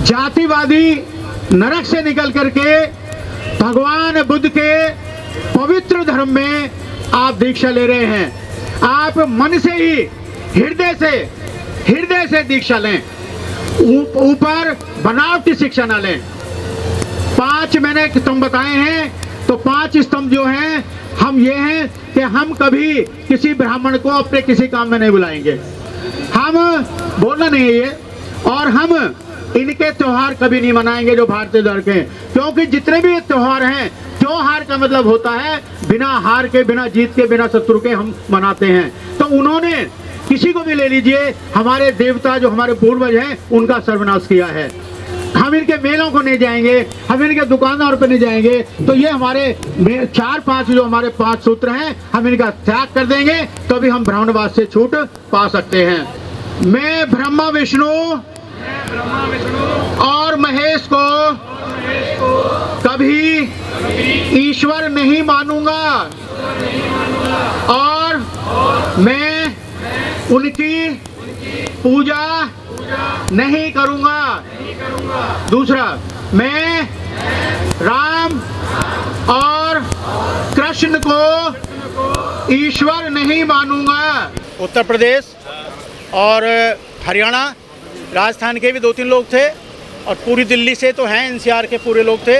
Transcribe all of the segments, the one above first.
जातिवादी नरक से निकल करके भगवान बुद्ध के पवित्र धर्म में आप दीक्षा ले रहे हैं। आप मन से ही हृदय से दीक्षा लें, ऊपर बनावटी शिक्षा ना लें। 5 मैंने स्तंभ बताए हैं, तो 5 स्तंभ जो हैं हम ये हैं कि हम कभी किसी ब्राह्मण को अपने किसी काम में नहीं बुलाएंगे, हम बोलना नहीं है ये, और हम इनके त्योहार कभी नहीं मनाएंगे जो भारतीय धर्म के, क्योंकि जितने भी त्योहार हैं, त्योहार का मतलब होता है बिना हार के, बिना जीत के, बिना शत्रु के हम मनाते हैं। तो उन्होंने किसी को भी ले लीजिए, हमारे देवता जो हमारे पूर्वज हैं उनका सर्वनाश किया है। हम इनके मेलों को नहीं जाएंगे, हम इनके दुकानदार पर नहीं जाएंगे। तो ये हमारे 4-5 जो हमारे 5 सूत्र हैं, हम इनका त्याग कर देंगे तो भी हम ब्राह्मणवाद से छूट पा सकते हैं। मैं ब्रह्मा विष्णु और महेश को कभी ईश्वर नहीं मानूंगा और मैं उनकी पूजा नहीं करूंगा। दूसरा, मैं राम और कृष्ण को ईश्वर नहीं मानूंगा। उत्तर प्रदेश और हरियाणा, राजस्थान के भी 2-3 लोग थे और पूरी दिल्ली से तो हैं, एनसीआर के पूरे लोग थे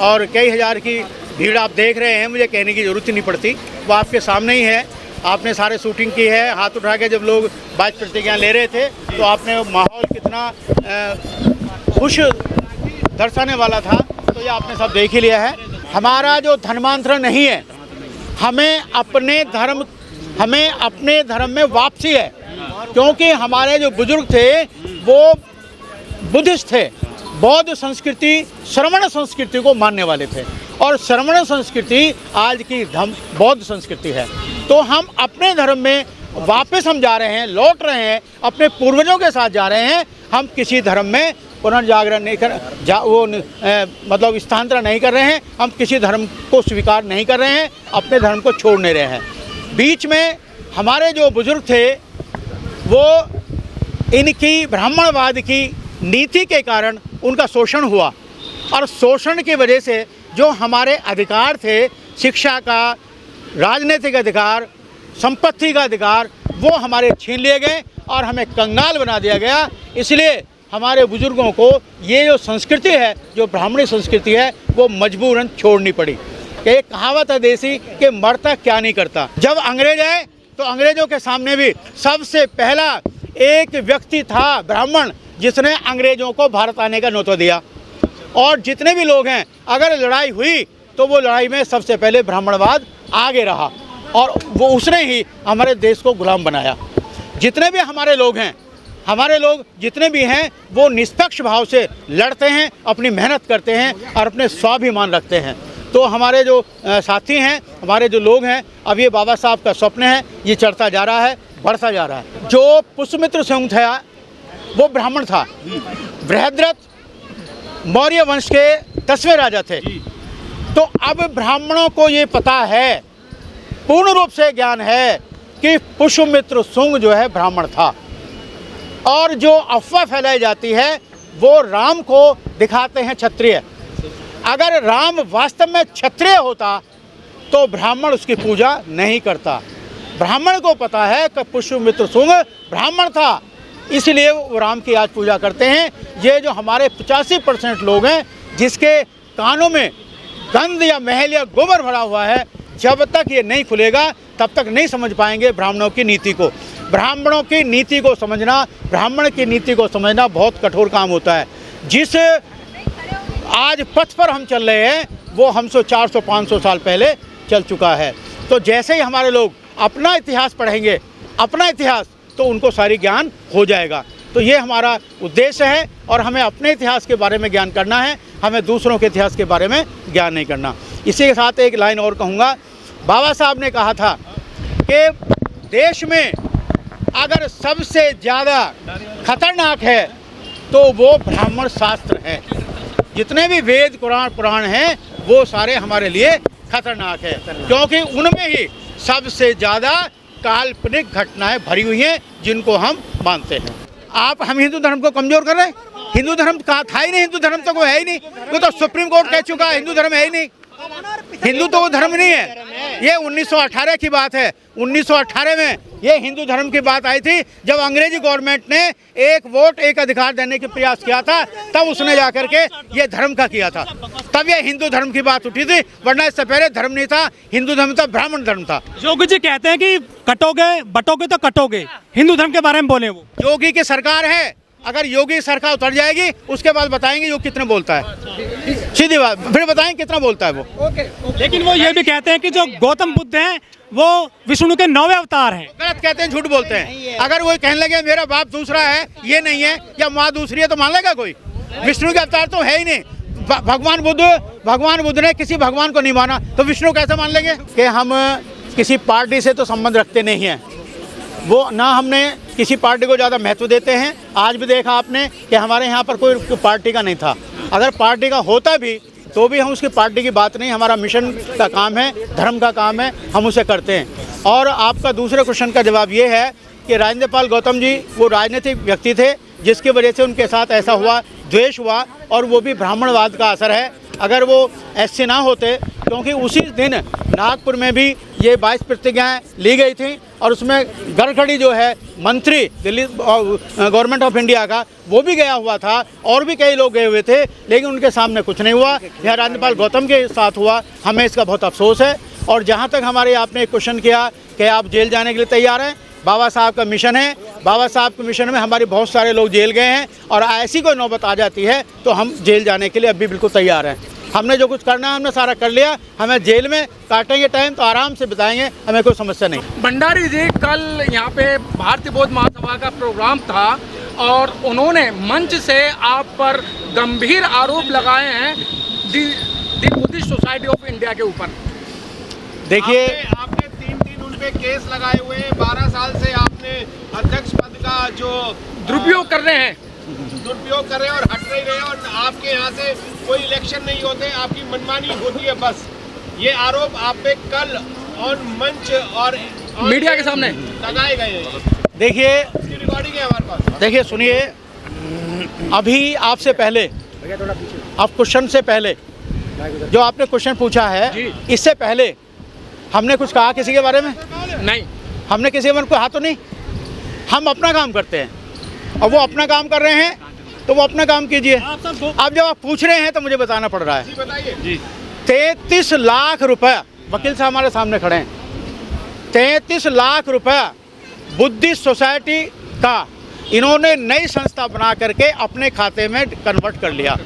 और कई हज़ार की भीड़ आप देख रहे हैं। मुझे कहने की ज़रूरत ही नहीं पड़ती, वो आपके सामने ही है। आपने सारे शूटिंग की है, हाथ उठा के जब लोग बाज प्रतिज्ञा ले रहे थे तो आपने माहौल कितना खुश दर्शाने वाला था, तो ये आपने सब देख ही लिया है। हमारा जो धर्मांतरण नहीं है, हमें अपने धर्म में वापसी है, क्योंकि हमारे जो बुजुर्ग थे वो बुद्धिस्ट थे, बौद्ध संस्कृति, श्रमण संस्कृति को मानने वाले थे और श्रमण संस्कृति आज की बौद्ध संस्कृति है। तो हम अपने धर्म में वापस हम जा रहे हैं, लौट रहे हैं, अपने पूर्वजों के साथ जा रहे हैं। हम किसी धर्म में पुनर्जागरण नहीं मतलब स्थानांतरण नहीं कर रहे हैं, हम किसी धर्म को स्वीकार नहीं कर रहे हैं, अपने धर्म को छोड़ नहीं रहे हैं। बीच में हमारे जो बुजुर्ग थे वो इनकी ब्राह्मणवाद की नीति के कारण उनका शोषण हुआ और शोषण की वजह से जो हमारे अधिकार थे, शिक्षा का, राजनीतिक अधिकार, संपत्ति का अधिकार, वो हमारे छीन लिए गए और हमें कंगाल बना दिया गया। इसलिए हमारे बुजुर्गों को ये जो संस्कृति है, जो ब्राह्मणी संस्कृति है, वो मजबूरन छोड़नी पड़ी। कि एक कहावत है देसी कि मरता क्या नहीं करता। जब अंग्रेज आए तो अंग्रेज़ों के सामने भी सबसे पहला एक व्यक्ति था ब्राह्मण जिसने अंग्रेज़ों को भारत आने का न्योता दिया। और जितने भी लोग हैं, अगर लड़ाई हुई तो वो लड़ाई में सबसे पहले ब्राह्मणवाद आगे रहा और वो उसने ही हमारे देश को गुलाम बनाया। जितने भी हमारे लोग हैं, हमारे लोग जितने भी हैं, वो निष्पक्ष भाव से लड़ते हैं, अपनी मेहनत करते हैं और अपने स्वाभिमान रखते हैं। तो हमारे जो साथी हैं, हमारे जो लोग हैं, अब ये बाबा साहब का स्वप्न है, ये चढ़ता जा रहा है, बढ़ता जा रहा है। जो पुष्यमित्र सिंह था वो ब्राह्मण था, बृहद्रथ मौर्य वंश के 10वें राजा थे। तो अब ब्राह्मणों को ये पता है, पूर्ण रूप से ज्ञान है कि पुष्यमित्र सिंह जो है ब्राह्मण था। और जो अफवाह फैलाई जाती है वो राम को दिखाते हैं क्षत्रिय। अगर राम वास्तव में क्षत्रिय होता तो ब्राह्मण उसकी पूजा नहीं करता। ब्राह्मण को पता है कि पुष्यमित्र सिंह ब्राह्मण था, इसलिए वो राम की आज पूजा करते हैं। ये जो हमारे 85% लोग हैं जिसके कानों में गंध या महल या गोबर भरा हुआ है, जब तक ये नहीं खुलेगा तब तक नहीं समझ पाएंगे ब्राह्मणों की नीति को। ब्राह्मणों की नीति को समझना, ब्राह्मण की नीति को समझना बहुत कठोर काम होता है। जिस आज पथ पर हम चल रहे हैं वो हमसे 400-500 साल पहले चल चुका है। तो जैसे ही हमारे लोग अपना इतिहास पढ़ेंगे, अपना इतिहास, तो उनको सारी ज्ञान हो जाएगा। तो ये हमारा उद्देश्य है और हमें अपने इतिहास के बारे में ज्ञान करना है, हमें दूसरों के इतिहास के बारे में ज्ञान नहीं करना। इसी के साथ एक लाइन और कहूँगा। बाबा साहब ने कहा था कि देश में अगर सबसे ज़्यादा खतरनाक है तो वो ब्राह्मण शास्त्र है। जितने भी वेद, कुरान, पुराण हैं वो सारे हमारे लिए खतरनाक है, क्योंकि उनमें ही सबसे ज़्यादा काल्पनिक घटनाएं भरी हुई हैं जिनको हम मानते हैं। आप हम हिंदू धर्म को कमज़ोर कर रहे हैं। हिंदू धर्म कहा था ही नहीं, हिंदू धर्म तो कोई है ही नहीं, वो तो सुप्रीम कोर्ट कह चुका है हिंदू धर्म है ही नहीं, हिंदू तो वो धर्म नहीं है। ये 1918 की बात है, 1918 में ये हिंदू धर्म की बात आई थी, जब अंग्रेजी गवर्नमेंट ने एक वोट एक अधिकार देने के प्रयास किया था, तब उसने जाकर के ये धर्म का किया था, तब ये हिंदू धर्म की बात उठी थी, वरना इससे पहले धर्म नहीं था, हिंदू धर्म था, ब्राह्मण धर्म था। योगी जी कहते हैं कि कटोगे बटोगे तो कटोगे, हिंदू धर्म के बारे में बोले वो। योगी की सरकार है, अगर योगी सरकार उतर जाएगी उसके बाद बताएंगे योग कितने बोलता है, सीधी बात, फिर बताएंगे कितना बोलता है वो। लेकिन वो ये भी कहते हैं कि जो गौतम बुद्ध हैं वो विष्णु के 9वें अवतार हैं। गलत कहते हैं, झूठ बोलते हैं। अगर वो कहने लगे मेरा बाप दूसरा है, ये नहीं है, या माँ दूसरी है, तो मान लेगा कोई? विष्णु के अवतार तो है ही नहीं। भगवान बुद्ध ने किसी भगवान को नहीं माना, तो विष्णु कैसे मान लेंगे? कि हम किसी पार्टी से तो संबंध रखते नहीं हैं, वो ना हमने किसी पार्टी को ज़्यादा महत्व देते हैं। आज भी देखा आपने कि हमारे यहाँ पर कोई पार्टी का नहीं था, अगर पार्टी का होता भी तो भी हम उसकी पार्टी की बात नहीं, हमारा मिशन का काम है, धर्म का काम है, हम उसे करते हैं। और आपका दूसरे क्वेश्चन का जवाब ये है कि राजेंद्र पाल गौतम जी वो राजनीतिक व्यक्ति थे, जिसकी वजह से उनके साथ ऐसा हुआ, द्वेष हुआ, और वो भी ब्राह्मणवाद का असर है। अगर वो ऐसे ना होते, क्योंकि उसी दिन नागपुर में भी ये 22 प्रतिज्ञाएँ ली गई थी, और उसमें गडकरी जो है मंत्री दिल्ली गवर्नमेंट ऑफ इंडिया का, वो भी गया हुआ था, और भी कई लोग गए हुए थे, लेकिन उनके सामने कुछ नहीं हुआ। यह राजेंद्र गौतम के साथ हुआ, हमें इसका बहुत अफसोस है। और जहाँ तक हमारे आपने एक क्वेश्चन किया कि आप जेल जाने के लिए तैयार हैं, बाबा साहब का मिशन है, बाबा साहब के मिशन में हमारे बहुत सारे लोग जेल गए हैं, और ऐसी कोई नौबत आ जाती है तो हम जेल जाने के लिए अभी बिल्कुल तैयार हैं। हमने जो कुछ करना है हमने सारा कर लिया, हमें जेल में काटेंगे टाइम तो आराम से बिताएंगे, हमें कोई समस्या नहीं। भंडारी जी, कल यहाँ पे भारतीय बौद्ध महासभा का प्रोग्राम था और उन्होंने मंच से आप पर गंभीर आरोप लगाए हैं दी बुद्धिस्ट सोसाइटी ऑफ इंडिया के ऊपर। देखिए, आपने 3 उन पे केस लगाए हुए हैं, 12 साल से आपने अध्यक्ष पद का जो दुरुपयोग कर रहे हैं, दुरुपयोग कर रहे हैं और हट नहीं रहे हैं, और आपके यहाँ से कोई इलेक्शन नहीं होते, आपकी मनमानी होती है बस। ये आरोप आप पे कल ऑन मंच और मीडिया के सामने लगाए गए हैं। देखिए, इसकी रिकॉर्डिंग है हमारे पास। देखिए सुनिए, अभी आपसे पहले, आप क्वेश्चन से पहले जो आपने क्वेश्चन पूछा है, इससे पहले हमने कुछ कहा किसी के बारे में? नहीं, हमने किसी के बारे में कोई हाथ तो नहीं। हम अपना काम करते हैं, और वो अपना काम कर रहे हैं तो वो अपना काम कीजिए। अब जब आप पूछ रहे हैं तो मुझे बताना पड़ रहा है। बताइए। 33 लाख रुपया, वकील साहब हमारे सामने खड़े हैं, 33 लाख रुपया बुद्धिस्ट सोसाइटी का इन्होंने नई संस्था बना करके अपने खाते में कन्वर्ट कर लिया,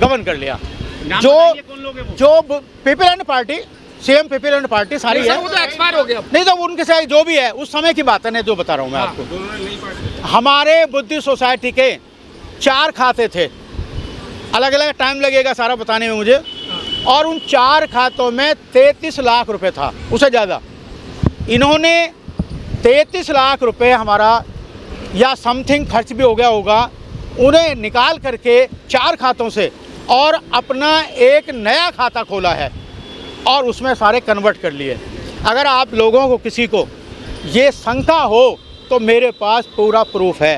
गबन कर लिया। जो people and party, CM people and party सारी है, वो तो एक्सपायर हो गया। नहीं तो उनके साथ जो भी है उस समय की बात है, नहीं जो बता रहा हूँ मैं आपको। हमारे बुद्धिस्ट सोसाइटी के 4 खाते थे, अलग अलग टाइम लगेगा सारा बताने में मुझे, और उन 4 खातों में 33 लाख रुपए था, उससे ज़्यादा। इन्होंने 33 लाख रुपए हमारा, या समथिंग खर्च भी हो गया होगा, उन्हें निकाल करके 4 खातों से और अपना एक नया खाता खोला है, और उसमें सारे कन्वर्ट कर लिए। अगर आप लोगों को किसी को ये शंका हो तो मेरे पास पूरा प्रूफ है।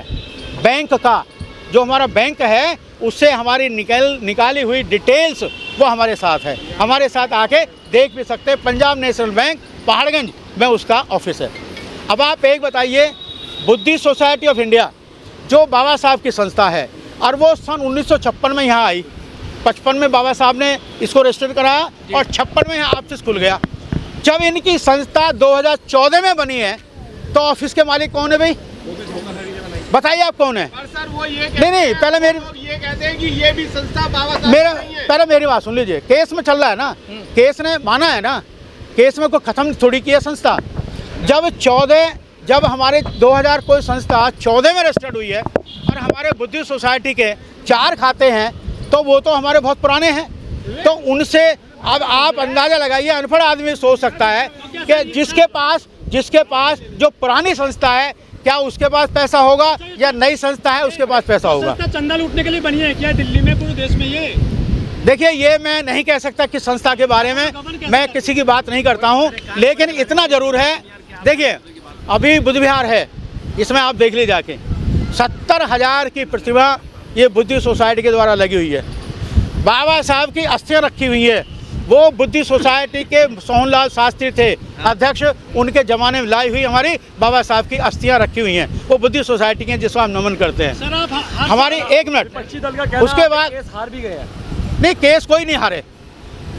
बैंक का, जो हमारा बैंक है, उससे हमारी निकाली हुई डिटेल्स वो हमारे साथ है, हमारे साथ आके देख भी सकते हैं। पंजाब नेशनल बैंक पहाड़गंज में उसका ऑफिस है। अब आप एक बताइए, बुद्धिस्ट सोसाइटी ऑफ इंडिया जो बाबा साहब की संस्था है, और वो सन 1956 में यहाँ आई, 55 में बाबा साहब ने इसको रजिस्टर कराया, और 56 में यहाँ ऑफिस खुल गया। जब इनकी संस्था 2014 में बनी है, तो ऑफिस के मालिक कौन है भाई? बताइए आप कौन है? सर वो ये नहीं, पहले मेरी, ये कहते हैं कि ये भी संस्था बाबा साहब मेरा, नहीं है। पहले मेरी बात सुन लीजिए। केस में चल रहा है ना, केस ने माना है ना, केस में कोई खत्म थोड़ी की है संस्था। जब हमारे 2000 कोई संस्था 14 में रजिस्टर्ड हुई है, और हमारे बुद्धिस्ट सोसाइटी के 4 खाते हैं, तो वो तो हमारे बहुत पुराने हैं। तो उनसे अब आप अंदाज़ा लगाइए, अनपढ़ आदमी सोच सकता है कि जिसके पास जो पुरानी संस्था है, क्या उसके पास पैसा होगा, या नई संस्था है उसके पास पैसा होगा? चंदा लूटने के लिए बनी है क्या दिल्ली में, पूरे देश में? ये देखिए, ये मैं नहीं कह सकता कि संस्था के बारे में मैं किसी की बात नहीं करता हूँ, लेकिन इतना ज़रूर है। देखिए, अभी बुद्ध विहार है, इसमें आप देख लीजिए जाके, 70,000 की प्रतिमा ये बुद्धि सोसाइटी के द्वारा लगी हुई है। बाबा साहब की अस्थियां रखी हुई है। वो बुद्धि सोसाइटी के सोहनलाल शास्त्री थे अध्यक्ष, उनके ज़माने में लाई हुई हमारी बाबा साहब की अस्थियां रखी हुई हैं। वो बुद्धि सोसाइटी के जिसको हम नमन करते हैं। सर आप हमारी एक मिनट, उसके बाद हार भी गए। नहीं, केस कोई नहीं हारे।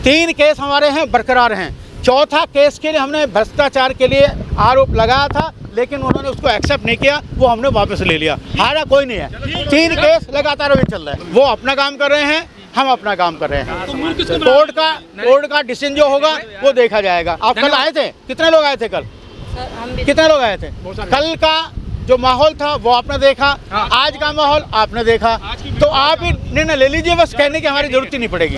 3 केस हमारे हैं बरकरार हैं। चौथा केस के लिए हमने भ्रष्टाचार के लिए आरोप लगाया था, लेकिन उन्होंने उसको एक्सेप्ट नहीं किया, वो हमने वापस ले लिया। हारा कोई नहीं है। 3 केस लगातार अभी चल रहा है। वो अपना काम कर रहे हैं, हम अपना काम कर रहे हैं। कोर्ट का डिसीजन जो होगा वो देखा जाएगा। आप कल आए थे, कितने लोग आए थे कल? कितने लोग आए थे? कल का जो माहौल था वो आपने देखा, आज का माहौल आपने देखा, तो आप ही निर्णय ले लीजिए। बस कहने की हमारी जरूरत ही नहीं पड़ेगी।